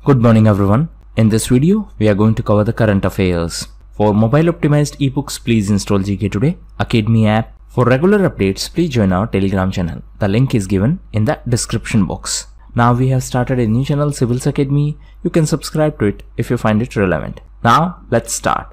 Good morning everyone. In this video, we are going to cover the current affairs. For mobile optimized ebooks, please install GKToday Academy app. For regular updates, please join our Telegram channel. The link is given in the description box. Now we have started a new channel, Civils Academy. You can subscribe to it if you find it relevant. Now let's start.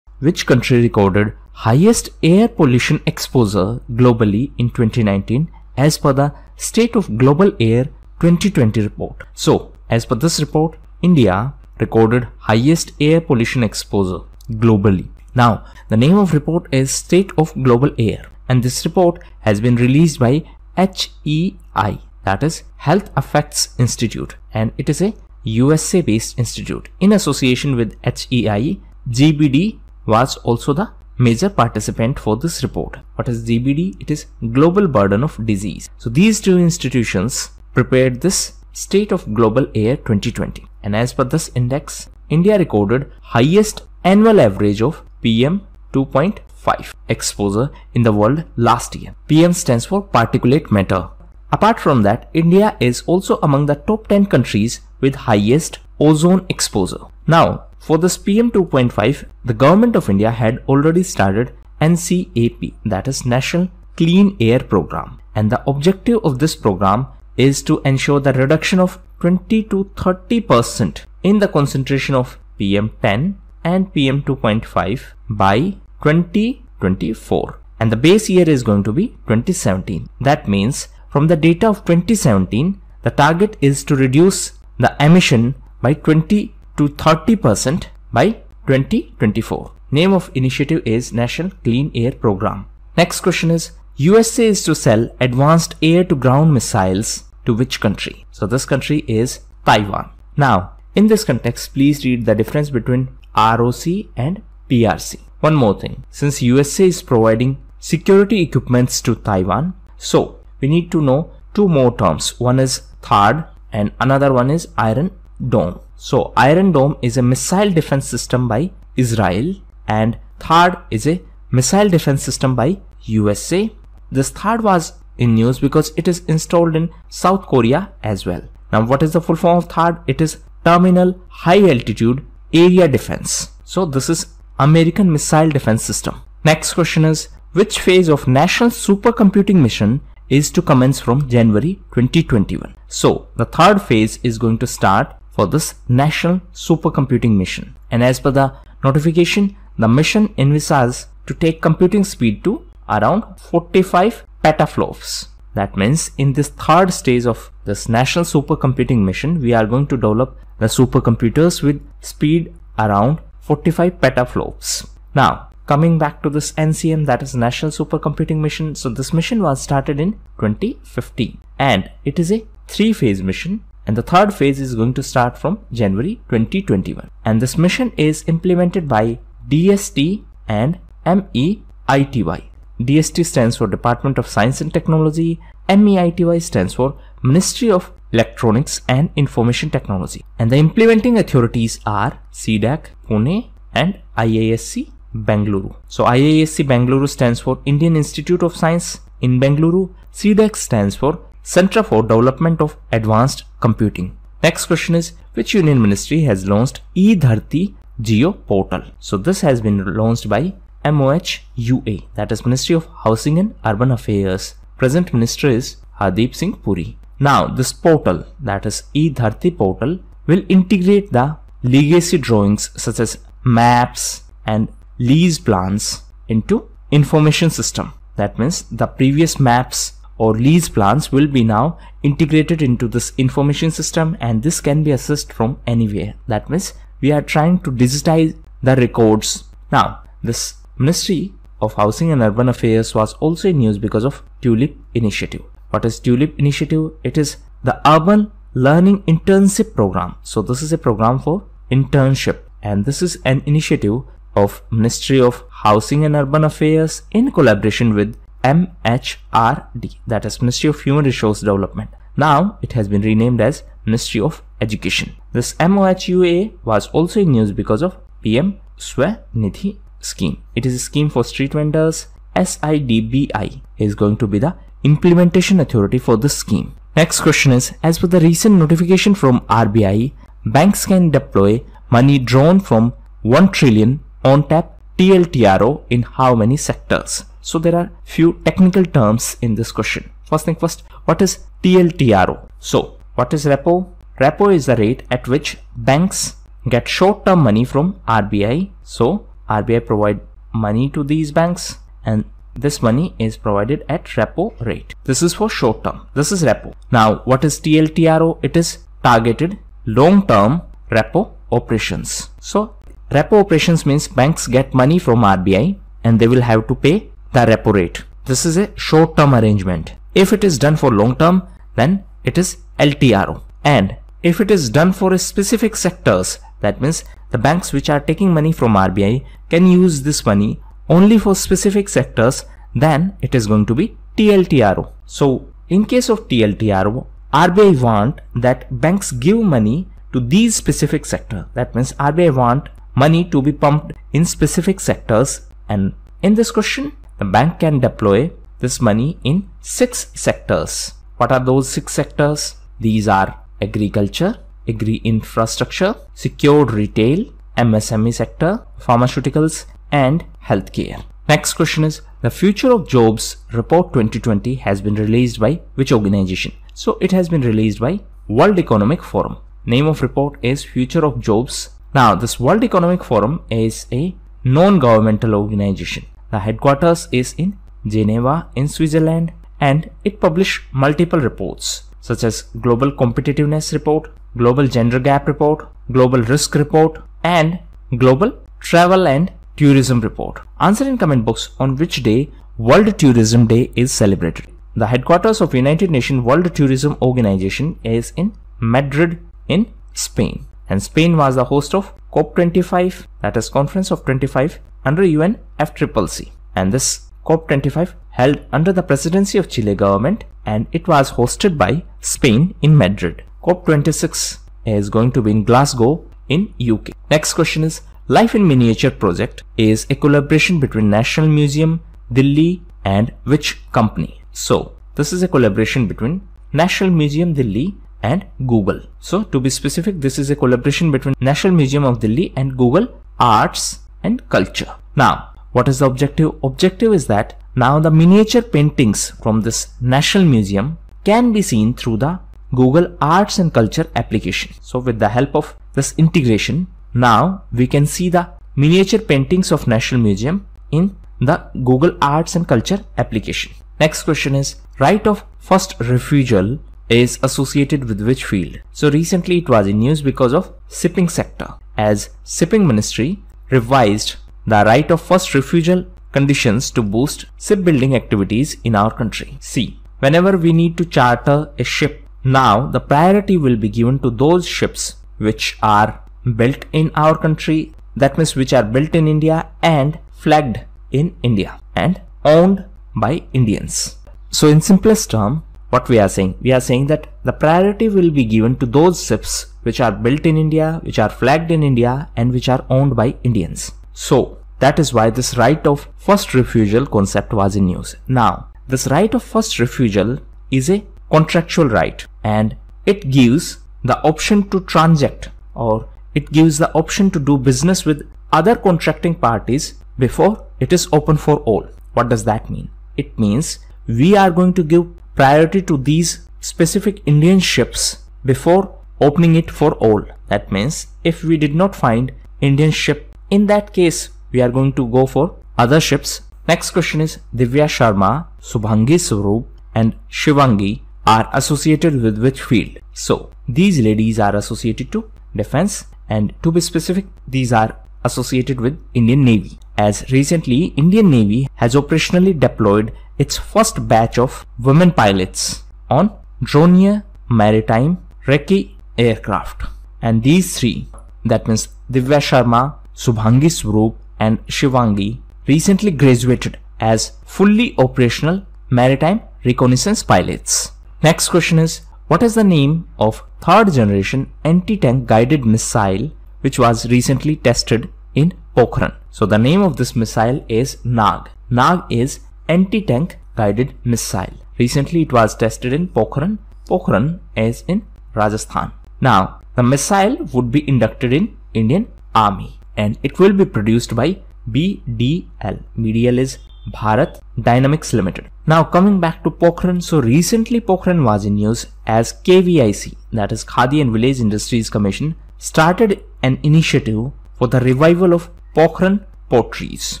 Which country recorded highest air pollution exposure globally in 2019 as per the State of Global Air 2020 report? So, as per this report, India recorded highest air pollution exposure globally. Now, the name of report is State of Global Air, and this report has been released by HEI, that is Health Effects Institute, and it is a USA based institute. In association with HEI, GBD was also the major participant for this report. What is GBD? It is Global Burden of Disease. So these two institutions prepared this State of Global Air 2020, and as per this index, India recorded highest annual average of PM 2.5 exposure in the world last year. PM stands for particulate matter. Apart from that, India is also among the top 10 countries with highest ozone exposure. Now, for this PM 2.5, the government of India had already started NCAP, that is National Clean Air Program, and the objective of this program is to ensure the reduction of 20 to 30% in the concentration of PM10 and PM 2.5 by 2024, and the base year is going to be 2017. That means from the data of 2017, the target is to reduce the emission by 20 to 30% by 2024. Name of initiative is National Clean Air Program. Next question is, USA is to sell advanced air-to-ground missiles to which country? So this country is Taiwan. Now, in this context, please read the difference between ROC and PRC. One more thing, since USA is providing security equipments to Taiwan, so we need to know two more terms. One is THAAD and another one is Iron Dome. So Iron Dome is a missile defense system by Israel and THAAD is a missile defense system by USA. This THAAD was in news because it is installed in South Korea as well. Now, what is the full form of THAAD? It is Terminal High Altitude Area Defense. So this is American Missile Defense System. Next question is, which phase of National Supercomputing Mission is to commence from January 2021? So the third phase is going to start for this National Supercomputing Mission, and as per the notification, the mission envisages to take computing speed to around 45 petaflops. That means in this third stage of this National Supercomputing Mission, we are going to develop the supercomputers with speed around 45 petaflops. Now, coming back to this NCM, that is National Supercomputing Mission. So this mission was started in 2015 and it is a 3-phase mission, and the third phase is going to start from January 2021, and this mission is implemented by DST and MEITY. DST stands for Department of Science and Technology, MEITY stands for Ministry of Electronics and Information Technology, and the implementing authorities are CDAC Pune and IISc Bengaluru. So IISc Bengaluru stands for Indian Institute of Science in Bengaluru. CDAC stands for Center for Development of Advanced Computing. Next question is, which union ministry has launched eDharti Geo Portal? So this has been launched by MOHUA, that is Ministry of Housing and Urban Affairs. Present minister is Hardeep Singh Puri. Now this portal, that is eDharti portal, will integrate the legacy drawings such as maps and lease plans into information system. That means the previous maps or lease plans will be now integrated into this information system, and this can be accessed from anywhere. That means we are trying to digitize the records. Now, this Ministry of Housing and Urban Affairs was also in news because of TULIP initiative. What is TULIP initiative? It is the Urban Learning Internship Program. So this is a program for internship, and this is an initiative of Ministry of Housing and Urban Affairs in collaboration with MHRD, that is Ministry of Human Resource Development. Now it has been renamed as Ministry of Education. This MOHUA was also in news because of PM Swanidhi scheme. It is a scheme for street vendors. SIDBI is going to be the implementation authority for this scheme. Next question is, as per the recent notification from RBI, banks can deploy money drawn from 1 trillion on tap TLTRO in how many sectors? So there are few technical terms in this question. First thing first, what is TLTRO? So what is repo? Repo is the rate at which banks get short-term money from RBI. So RBI provide money to these banks and this money is provided at repo rate. This is for short term. This is repo. Now what is TLTRO? It is targeted long-term repo operations. So repo operations means banks get money from RBI and they will have to pay the repo rate. This is a short-term arrangement. If it is done for long-term, then it is LTRO. And if it is done for a specific sectors, that means the banks which are taking money from RBI can use this money only for specific sectors, then it is going to be TLTRO. So in case of TLTRO, RBI want that banks give money to these specific sector. That means RBI want money to be pumped in specific sectors, and in this question the bank can deploy this money in 6 sectors. What are those 6 sectors? These are agriculture, agri-infrastructure, secured retail, MSME sector, pharmaceuticals and healthcare. Next question is, the Future of Jobs Report 2020 has been released by which organization? So it has been released by World Economic Forum. Name of report is Future of Jobs. Now this World Economic Forum is a non-governmental organization. The headquarters is in Geneva in Switzerland and it published multiple reports such as Global Competitiveness Report, Global Gender Gap Report, Global Risk Report and Global Travel and Tourism Report. Answer in comment box on which day World Tourism Day is celebrated. The headquarters of United Nations World Tourism Organization is in Madrid in Spain, and Spain was the host of COP25, that is Conference of 25 under UN FCCC, and this COP25 held under the presidency of Chile government and it was hosted by Spain in Madrid. COP26 is going to be in Glasgow in UK. Next question is, Life in Miniature project is a collaboration between National Museum, Delhi and which company? So this is a collaboration between National Museum Delhi and Google. So to be specific, this is a collaboration between National Museum of Delhi and Google Arts and Culture. Now what is the objective? Objective is that now the miniature paintings from this National Museum can be seen through the Google Arts and Culture application. So with the help of this integration, now we can see the miniature paintings of National Museum in the Google Arts and Culture application. Next question is, right of first refusal is associated with which field? So recently it was in news because of shipping sector, as shipping ministry revised the right of first refusal conditions to boost shipbuilding activities in our country. See, whenever we need to charter a ship, now the priority will be given to those ships which are built in our country, that means which are built in India and flagged in India and owned by Indians. So in simplest term, what we are saying? We are saying that the priority will be given to those ships which are built in India, which are flagged in India and which are owned by Indians. So that is why this right of first refusal concept was in news. Now this right of first refusal is a contractual right and it gives the option to transact, or it gives the option to do business with other contracting parties before it is open for all. What does that mean? It means we are going to give priority to these specific Indian ships before opening it for all. That means if we did not find Indian ship, in that case we are going to go for other ships. Next question is, Divya Sharma, Subhangi Swaroop and Shivangi are associated with which field? So these ladies are associated to defense, and to be specific, these are associated with Indian Navy, as recently Indian Navy has operationally deployed its first batch of women pilots on Dornier maritime recce aircraft. And these three, that means Divya Sharma, Subhangi Swaroop and Shivangi, recently graduated as fully operational maritime reconnaissance pilots. Next question is, what is the name of third generation anti-tank guided missile which was recently tested in Pokhran? So the name of this missile is Nag. Nag is anti-tank guided missile. Recently it was tested in Pokhran. Pokhran is in Rajasthan. Now, the missile would be inducted in Indian Army and it will be produced by BDL. BDL is Bharat Dynamics Limited. Now coming back to Pokhran, so recently Pokhran was in news as KVIC, that is Khadi and Village Industries Commission, started an initiative for the revival of Pokhran potteries.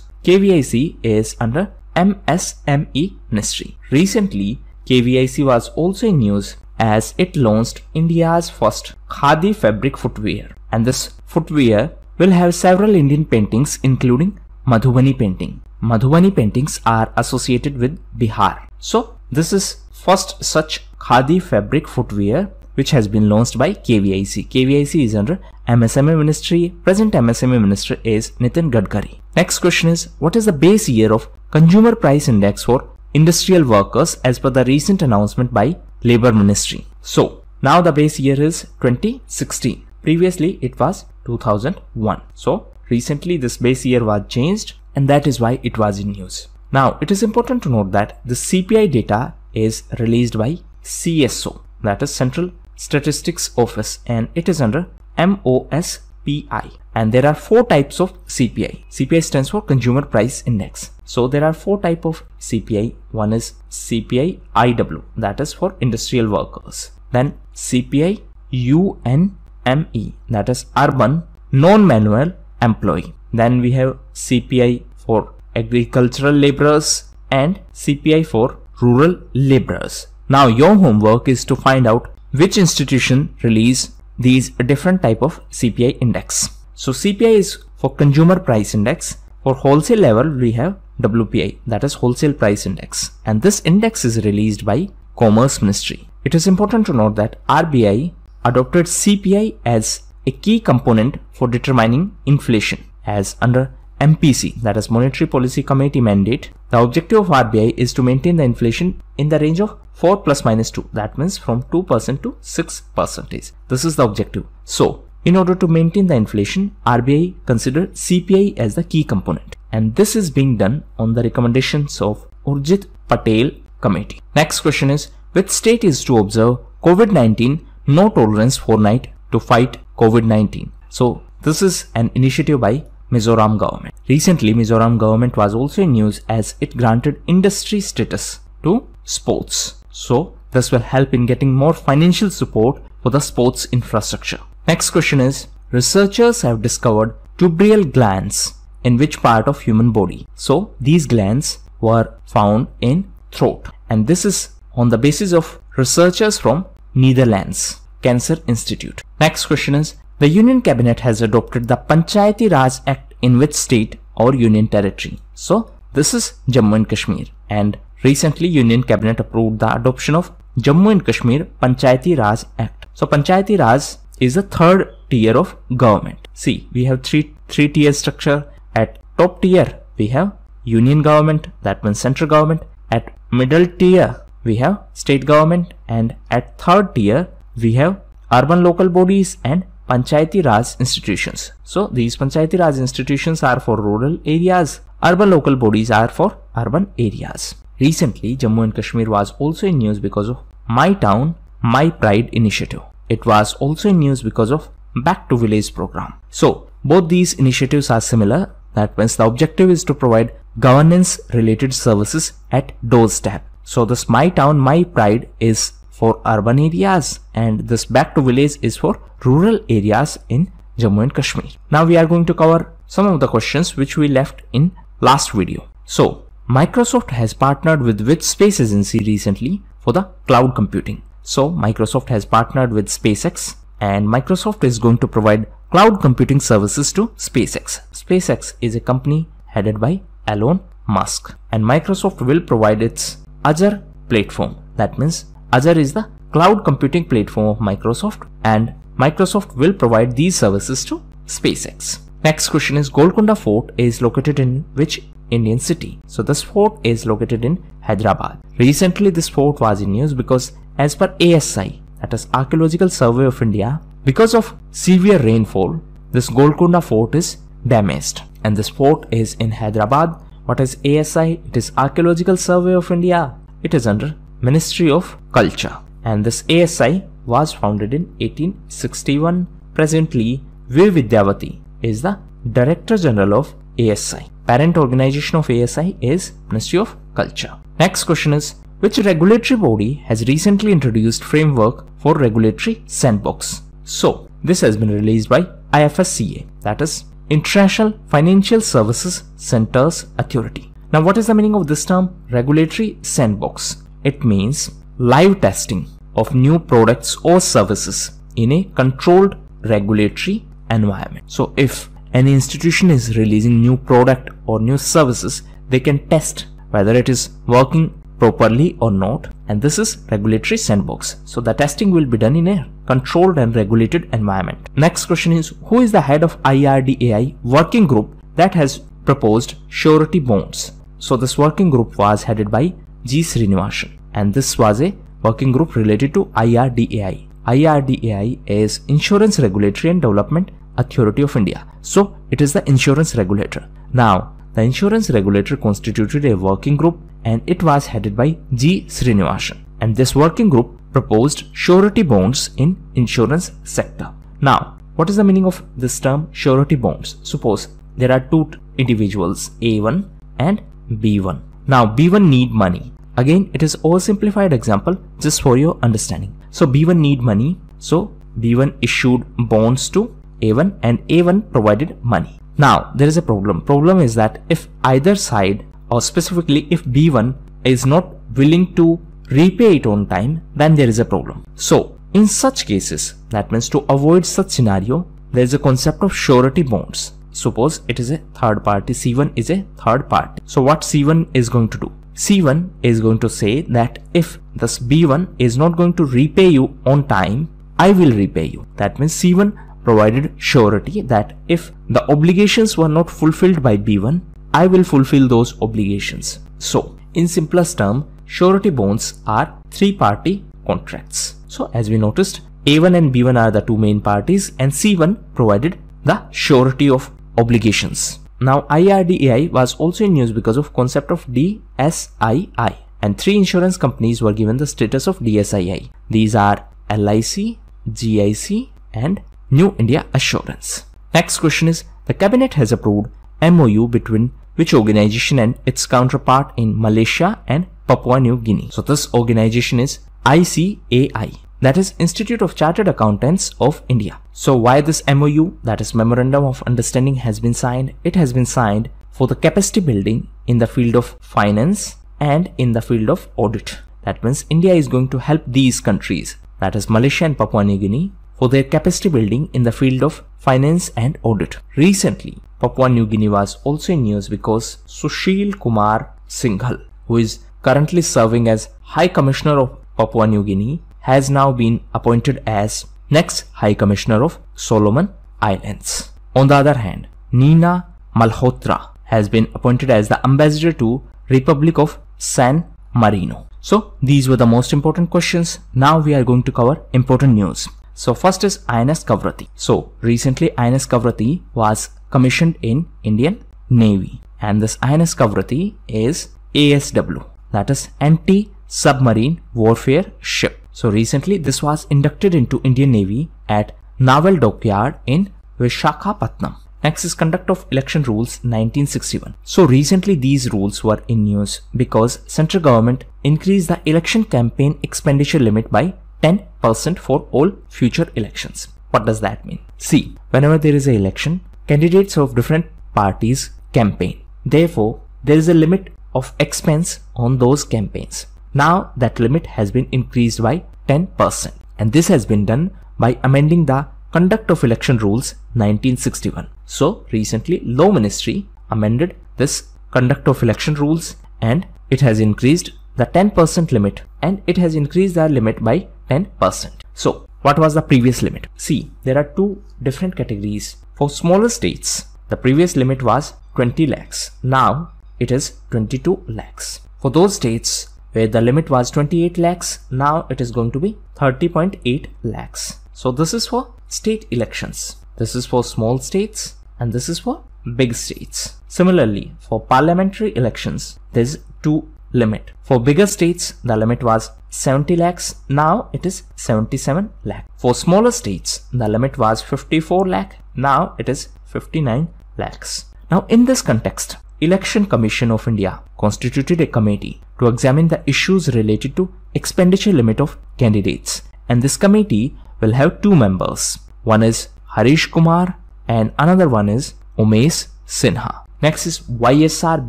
KVIC is under MSME Ministry. Recently, KVIC was also in news as it launched India's first Khadi fabric footwear, and this footwear will have several Indian paintings including Madhubani painting. Madhubani paintings are associated with Bihar. So this is first such Khadi fabric footwear which has been launched by KVIC. KVIC is under MSME Ministry. Present MSME Minister is Nitin Gadkari. Next question is, what is the base year of Consumer Price Index for industrial workers as per the recent announcement by Labour Ministry? So now the base year is 2016. Previously it was 2001. So recently this base year was changed and that is why it was in news. Now it is important to note that the CPI data is released by CSO, that is Central Statistics Office, and it is under MOSPI. And there are four types of CPI. CPI stands for Consumer Price Index. So there are four types of CPI. One is CPI IW, that is for industrial workers. Then CPI UNME, that is urban non-manual employee. Then we have CPI for agricultural laborers and CPI for rural laborers. Now your homework is to find out which institution release these different type of CPI index. So CPI is for Consumer Price Index. For wholesale level we have WPI, that is Wholesale Price Index, and this index is released by Commerce Ministry. It is important to note that RBI adopted CPI as a key component for determining inflation as under MPC, that is Monetary Policy Committee mandate. The objective of RBI is to maintain the inflation in the range of 4 plus minus 2, that means from 2% to 6%. This is the objective. So in order to maintain the inflation, RBI considered CPI as the key component, and this is being done on the recommendations of Urjit Patel Committee. Next question is, which state is to observe COVID-19 no tolerance fortnight to fight COVID-19? So this is an initiative by Mizoram government. Recently, Mizoram government was also in news as it granted industry status to sports. So this will help in getting more financial support for the sports infrastructure. Next question is, researchers have discovered tuberial glands in which part of human body? So these glands were found in throat, and this is on the basis of researchers from Netherlands Cancer Institute. Next question is, the Union Cabinet has adopted the Panchayati Raj Act in which state or union territory? So this is Jammu and Kashmir, and recently Union Cabinet approved the adoption of Jammu and Kashmir Panchayati Raj Act. So Panchayati Raj is the third tier of government. See, we have three tier structure. At top tier we have union government, that means central government. At middle tier we have state government, and at third tier we have urban local bodies and Panchayati Raj institutions. So these Panchayati Raj institutions are for rural areas, urban local bodies are for urban areas. Recently Jammu and Kashmir was also in news because of My Town, My Pride initiative. It was also in news because of Back to Village program. So both these initiatives are similar. That means the objective is to provide governance related services at doorstep. So this My Town, My Pride is for urban areas, and this Back to Village is for rural areas in Jammu and Kashmir. Now we are going to cover some of the questions which we left in last video. So Microsoft has partnered with which space agency recently for the cloud computing? So Microsoft has partnered with SpaceX, and Microsoft is going to provide cloud computing services to SpaceX. SpaceX is a company headed by Elon Musk, and Microsoft will provide its Azure platform. That means Azure is the cloud computing platform of Microsoft, and Microsoft will provide these services to SpaceX. Next question is, Golconda Fort is located in which Indian city? So this fort is located in Hyderabad. Recently this fort was in news because as per ASI, that is Archaeological Survey of India, because of severe rainfall, this Golconda Fort is damaged, and this fort is in Hyderabad. What is ASI? It is Archaeological Survey of India. It is under Ministry of Culture. and this ASI was founded in 1861. Presently, V. Vidyavati is the Director General of ASI. Parent organization of ASI is Ministry of Culture. Next question is, which regulatory body has recently introduced framework for regulatory sandbox? So, this has been released by IFSCA, that is International Financial Services Centers Authority. Now, what is the meaning of this term, regulatory sandbox? It means live testing of new products or services in a controlled regulatory environment. So, if any institution is releasing new product or new services, they can test whether it is working properly or not, and this is regulatory sandbox. So the testing will be done in a controlled and regulated environment. Next question is, who is the head of IRDAI working group that has proposed surety bonds? So this working group was headed by G. Srinivasan, and this was a working group related to IRDAI. IRDAI is Insurance Regulatory and Development Authority of India. So it is the insurance regulator. Now the insurance regulator constituted a working group, and it was headed by G. Srinivasan, and this working group proposed surety bonds in insurance sector. Now, what is the meaning of this term surety bonds? Suppose there are two individuals, A1 and B1. Now, B1 need money. Again, it is oversimplified example just for your understanding. So, B1 need money. So, B1 issued bonds to A1 and A1 provided money. Now, there is a problem. Problem is that if either side, or specifically if B1 is not willing to repay it on time, then there is a problem. So in such cases, that means to avoid such scenario, there is a concept of surety bonds. Suppose it is a third party, C1 is a third party. So what C1 is going to do? C1 is going to say that if this B1 is not going to repay you on time, I will repay you. That means C1 provided surety that if the obligations were not fulfilled by B1, I will fulfill those obligations. So, in simplest term, surety bonds are three-party contracts. So, as we noticed, A1 and B1 are the two main parties, and C1 provided the surety of obligations. Now, IRDAI was also in news because of concept of DSII, and three insurance companies were given the status of DSII. These are LIC, GIC, and New India Assurance. Next question is, the cabinet has approved MOU between which organization and its counterpart in Malaysia and Papua New Guinea? So this organization is ICAI, that is Institute of Chartered Accountants of India. So why this MOU, that is Memorandum of Understanding, has been signed? It has been signed for the capacity building in the field of finance and in the field of audit. That means India is going to help these countries, that is Malaysia and Papua New Guinea, for their capacity building in the field of finance and audit. Recently, Papua New Guinea was also in news because Sushil Kumar Singhal, who is currently serving as High Commissioner of Papua New Guinea, has now been appointed as next High Commissioner of Solomon Islands. On the other hand, Nina Malhotra has been appointed as the Ambassador to Republic of San Marino. So these were the most important questions. Now we are going to cover important news. So first is INS Kavaratti. So recently INS Kavaratti was commissioned in Indian Navy, and this INS Kavaratti is ASW, that is Anti-Submarine Warfare Ship. So recently this was inducted into Indian Navy at Naval Dockyard in Vishakhapatnam. Next is Conduct of Election Rules 1961. So recently these rules were in news because central government increased the election campaign expenditure limit by 10% for all future elections. What does that mean? See, whenever there is an election, candidates of different parties campaign. Therefore, there is a limit of expense on those campaigns. Now that limit has been increased by 10%, and this has been done by amending the Conduct of Election Rules 1961. So recently Law Ministry amended this Conduct of Election Rules, and it has increased the 10% limit, and it has increased the limit by 10%. So what was the previous limit? See, there are two different categories. For smaller states, the previous limit was 20 lakhs. Now it is 22 lakhs. For those states where the limit was 28 lakhs, now it is going to be 30.8 lakhs. So this is for state elections. This is for small states, and this is for big states. Similarly, for parliamentary elections, there is two limit. For bigger states, the limit was 70 lakhs. Now it is 77 lakh. For smaller states, the limit was 54 lakh. Now it is 59 lakhs. Now in this context, Election Commission of India constituted a committee to examine the issues related to expenditure limit of candidates. And this committee will have two members. One is Harish Kumar and another one is Umesh Sinha. Next is YSR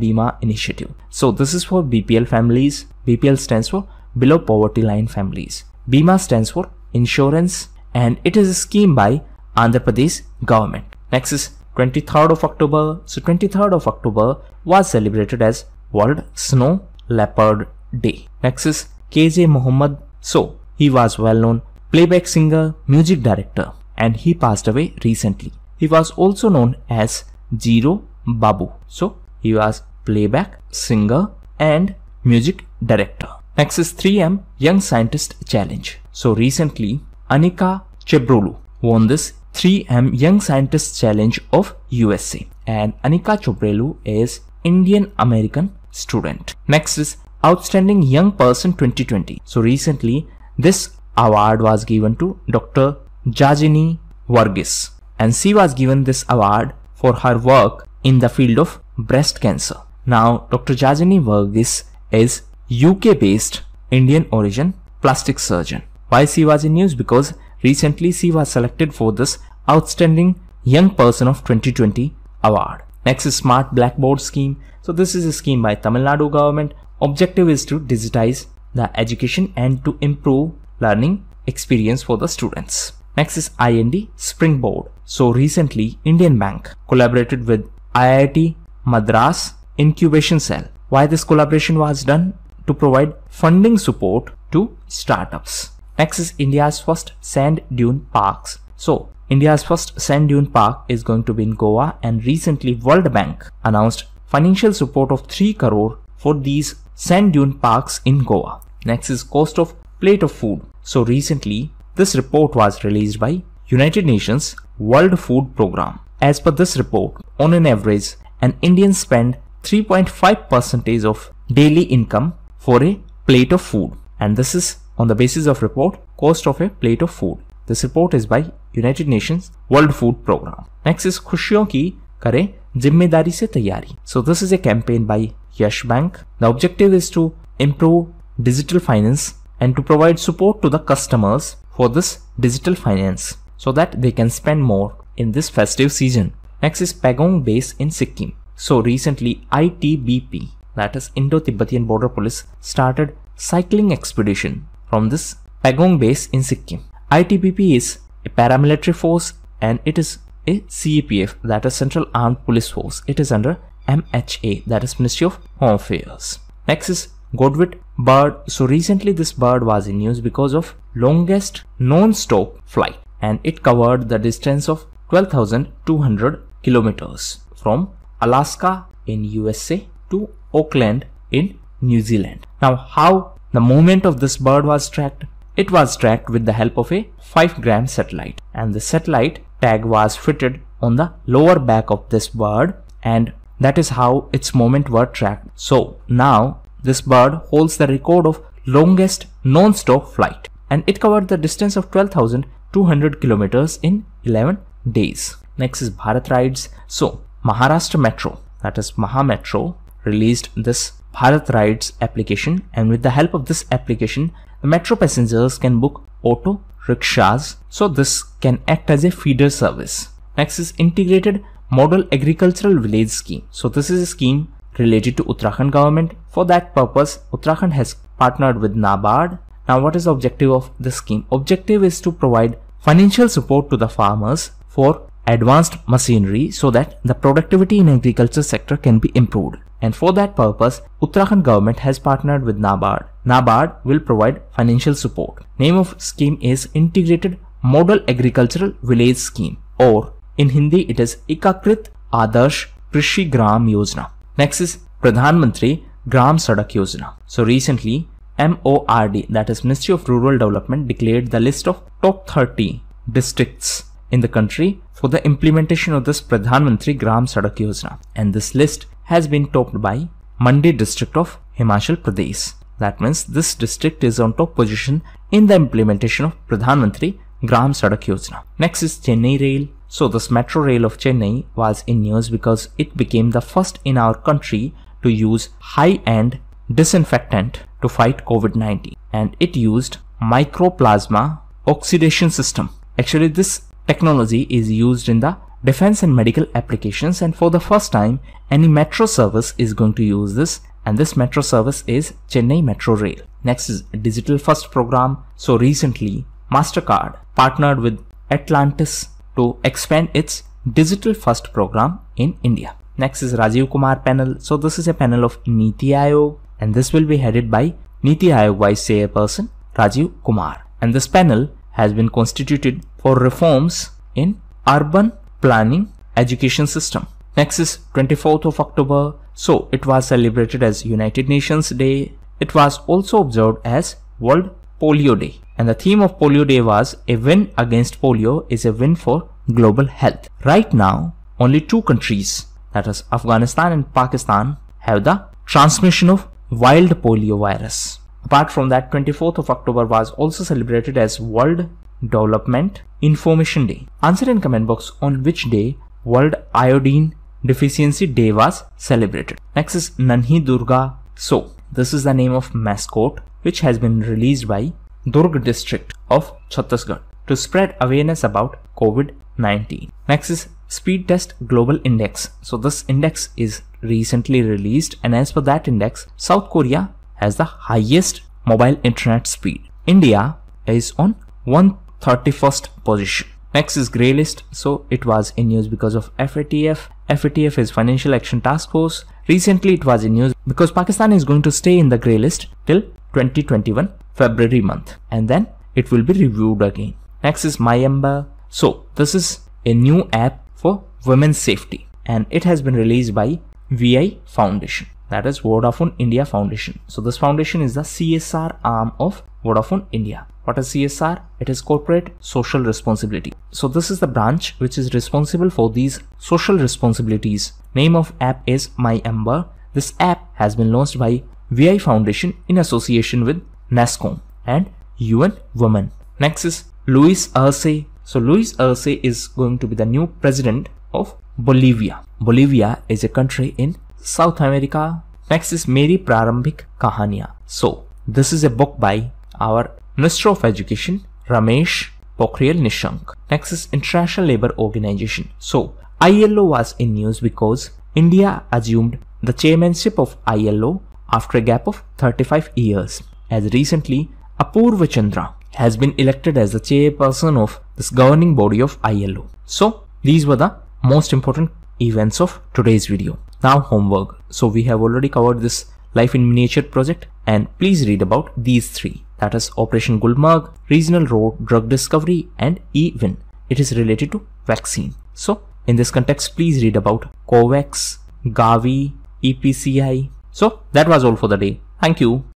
Bima Initiative. So this is for BPL families. BPL stands for below poverty line families. Bima stands for insurance and it is a scheme by Andhra Pradesh government. Next is 23rd of October. So 23rd of October was celebrated as World Snow Leopard Day. Next is KJ Muhammad. So he was well known playback singer, music director and he passed away recently. He was also known as Zero Babu. So he was playback singer and music director. Next is 3M Young Scientist Challenge. So recently Anika Chebrolu won this 3M Young Scientist Challenge of USA and Anika Chebrolu is Indian American student. Next is Outstanding Young Person 2020. So recently this award was given to Dr. Jajini Varghese and she was given this award for her work in the field of breast cancer. Now Dr. Jajini Varghese is UK based Indian origin plastic surgeon. Why she was in news? Because recently she was selected for this Outstanding Young Person of 2020 award. Next is Smart Blackboard Scheme. So this is a scheme by Tamil Nadu government. Objective is to digitize the education and to improve learning experience for the students. Next is IND Springboard. So recently Indian Bank collaborated with IIT Madras Incubation Cell. Why this collaboration was done? To provide funding support to startups. Next is India's first sand dune parks. So India's first sand dune park is going to be in Goa and recently World Bank announced financial support of 3 crore for these sand dune parks in Goa. Next is cost of plate of food. So recently this report was released by United Nations World Food Program. As per this report, on an average, an Indian spend 3.5% of daily income for a plate of food. And this is on the basis of report cost of a plate of food. This report is by United Nations World Food Program. Next is खुशियों की करें जिम्मेदारी से तैयारी. So this is a campaign by Yash Bank. The objective is to improve digital finance and to provide support to the customers for this digital finance so that they can spend more in this festive season. Next is Pagong base in Sikkim. So recently ITBP, that is Indo-Tibetan Border Police, started cycling expedition from this Pagong base in Sikkim. ITBP is a paramilitary force and it is a CAPF, that is Central Armed Police Force. It is under MHA, that is Ministry of Home Affairs. Next is Godwit bird. So recently this bird was in news because of longest non-stop flight and it covered the distance of 12,200 kilometers from Alaska in USA to Auckland in New Zealand. Now how the movement of this bird was tracked? It was tracked with the help of a 5-gram satellite and the satellite tag was fitted on the lower back of this bird and that is how its movement were tracked. So now this bird holds the record of longest non-stop flight and it covered the distance of 12,200 kilometers in 11 days. Next is Bharat Rides. So Maharashtra Metro, that is Maha Metro, released this Bharat Rides application and with the help of this application the metro passengers can book auto rickshaws. So this can act as a feeder service. Next is Integrated Model Agricultural Village Scheme. So this is a scheme related to Uttarakhand government. For that purpose, Uttarakhand has partnered with NABARD. Now what is the objective of this scheme? Objective is to provide financial support to the farmers for advanced machinery so that the productivity in agriculture sector can be improved. And for that purpose, Uttarakhand government has partnered with NABARD. NABARD will provide financial support. Name of scheme is Integrated Model Agricultural Village Scheme, or in Hindi it is Ekakrit Adarsh Krishi Gram Yojana. Next is Pradhan Mantri Gram Sadak Yojana. So recently MORD, that is Ministry of Rural Development, declared the list of top 30 districts in the country for the implementation of this Pradhan Mantri Gram Sadak Yojana, and this list has been topped by Mandi district of Himachal Pradesh. That means this district is on top position in the implementation of Pradhan Mantri Gram Sadak Yojana. Next is Chennai Rail. So this metro rail of Chennai was in news because it became the first in our country to use high-end disinfectant to fight COVID-19, and it used microplasma oxidation system. Actually, this technology is used in the defense and medical applications, and for the first time any metro service is going to use this, and this metro service is Chennai Metro Rail. Next is Digital First program. So recently MasterCard partnered with Atlantis to expand its Digital First program in India. Next is Rajiv Kumar panel. So this is a panel of Niti Aayog, and this will be headed by Niti Aayog Vice Chairperson Rajiv Kumar. And this panel has been constituted for reforms in urban planning education system. Next is 24th of October. So it was celebrated as United Nations Day. It was also observed as World Polio Day. And the theme of Polio Day was a win against polio is a win for global health. Right now, only two countries, that is Afghanistan and Pakistan, have the transmission of wild polio virus. Apart from that, 24th of October was also celebrated as World Development Information Day. Answer in comment box on which day World Iodine Deficiency Day was celebrated. Next is Nanhi Durga. So this is the name of mascot which has been released by Durg district of Chhattisgarh to spread awareness about COVID-19. Next is Speed Test Global Index. So this index is recently released, and as per that index, South Korea has the highest mobile internet speed. India is on 131st position. Next is Grey List. So it was in news because of FATF. FATF is Financial Action Task Force. Recently it was in news because Pakistan is going to stay in the Grey List till 2021 February month, and then it will be reviewed again. Next is My Ember. So this is a new app for women's safety, and it has been released by VI Foundation, that is Vodafone India Foundation. So this foundation is the CSR arm of Vodafone India. What is CSR? It is corporate social responsibility. So this is the branch which is responsible for these social responsibilities. Name of app is My Ember. This app has been launched by VI Foundation in association with NASCOM and UN Women. Next is Luis Arce. So Luis Arce is going to be the new president of Bolivia. Bolivia is a country in South America. Next is Meri Prarambhik Kahaniya. So this is a book by our Minister of Education Ramesh Pokhriyal Nishank. Next is International Labour Organization. So ILO was in news because India assumed the chairmanship of ILO after a gap of 35 years. As recently, Apurva Chandra has been elected as the chairperson of this governing body of ILO. So these were the most important events of today's video. Now homework. So we have already covered this Life in Miniature project, and please read about these three, that is Operation Gulmarg, Regional Road Drug Discovery, and EWIN. It is related to vaccine. So in this context, please read about COVAX, Gavi, EPCI. So that was all for the day. Thank you.